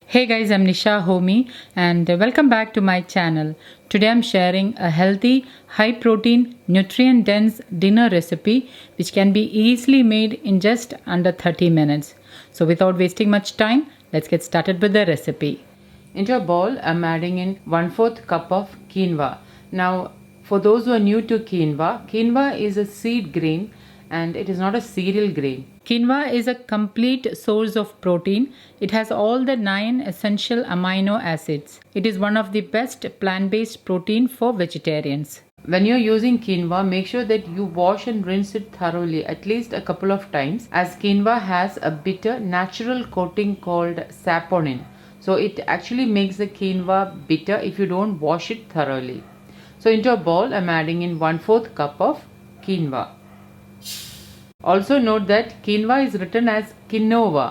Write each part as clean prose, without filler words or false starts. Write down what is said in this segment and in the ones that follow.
Hey guys, I'm Nisa Homey and welcome back to my channel. Today I'm sharing a healthy, high protein, nutrient dense dinner recipe which can be easily made in just under 30 minutes. So without wasting much time, let's get started with the recipe. Into a bowl, I'm adding in 1/4 cup of quinoa. Now, for those who are new to quinoa is a seed grain and it is not a cereal grain. Quinoa is a complete source of protein. It has all the 9 essential amino acids. It is one of the best plant-based protein for vegetarians. When you're using quinoa, make sure that you wash and rinse it thoroughly at least a couple of times, as quinoa has a bitter natural coating called saponin. So it actually makes the quinoa bitter if you don't wash it thoroughly. So into a bowl, I'm adding in 1/4 cup of quinoa. Also note that quinoa is written as quinoa,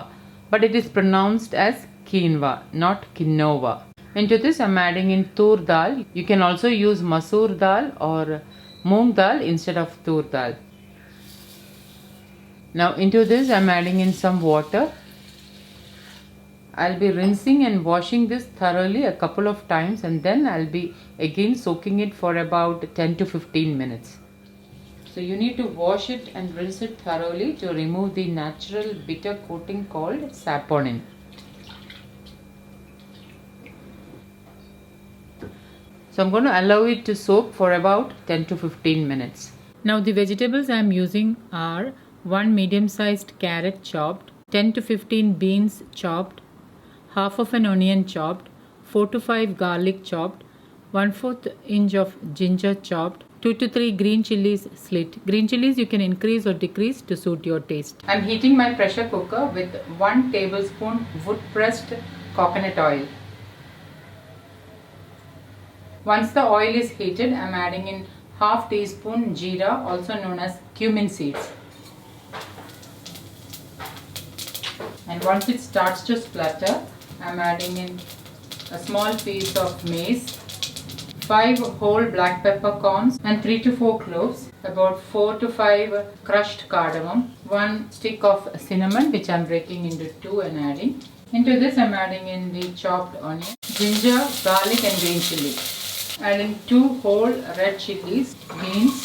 but it is pronounced as quinoa, not quinoa. Into this I'm adding in tur dal. You can also use masoor dal or moong dal instead of tur dal. Now into this I'm adding in some water. I'll be rinsing and washing this thoroughly a couple of times, and then I'll be again soaking it for about 10 to 15 minutes. So you need to wash it and rinse it thoroughly to remove the natural bitter coating called saponin. So I'm going to allow it to soak for about 10 to 15 minutes. Now the vegetables I am using are 1 medium-sized carrot chopped, 10 to 15 beans chopped, half of an onion chopped, 4 to 5 garlic chopped, 1/4 inch of ginger chopped, 2 to 3 green chilies slit. Green chilies you can increase or decrease to suit your taste. I'm heating my pressure cooker with 1 tablespoon wood pressed coconut oil. Once the oil is heated, I'm adding in half teaspoon jeera, also known as cumin seeds. And once it starts to splutter, I'm adding in a small piece of mace, 5 whole black peppercorns and 3 to 4 cloves, about 4 to 5 crushed cardamom, 1 stick of cinnamon which I'm breaking into 2 and adding. Into this I'm adding in the chopped onion, ginger, garlic and green chili. Adding 2 whole red chilies, beans,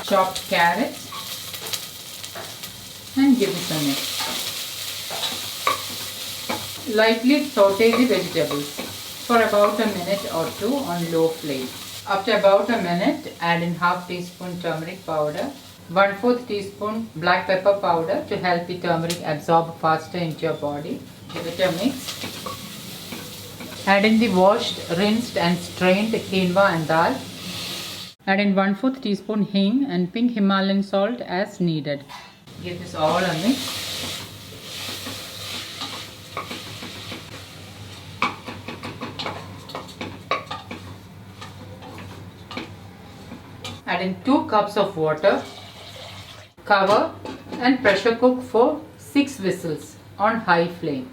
chopped carrots, and give this a mix. Lightly saute the vegetables for about a minute or 2 on low flame. After about a minute, add in half teaspoon turmeric powder, 1/4 teaspoon black pepper powder to help the turmeric absorb faster into your body. Give it a mix. Add in the washed, rinsed and strained quinoa and dal. Add in 1/4 teaspoon hing and pink Himalayan salt as needed. Give this all a mix. Add in 2 cups of water, cover and pressure cook for 6 whistles on high flame.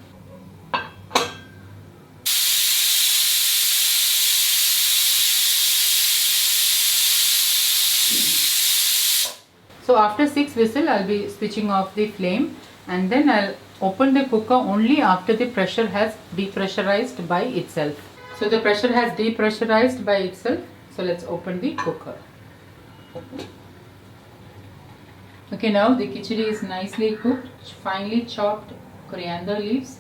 So after 6 whistles, I'll be switching off the flame, and then I'll open the cooker only after the pressure has depressurized by itself. So the pressure has depressurized by itself. So let's open the cooker. Okay, now the khichdi is nicely cooked, finely chopped coriander leaves,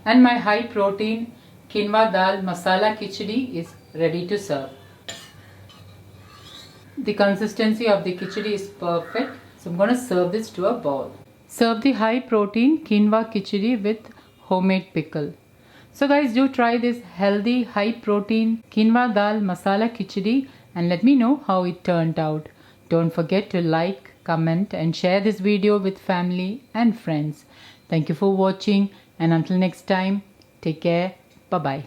and my high protein quinoa dal masala khichdi is ready to serve. The consistency of the khichdi is perfect, so I'm going to serve this to a bowl. Serve the high protein quinoa khichdi with homemade pickle. So guys, do try this healthy high protein quinoa dal masala khichdi and let me know how it turned out. Don't forget to like, comment and share this video with family and friends. Thank you for watching, and until next time, take care. Bye bye.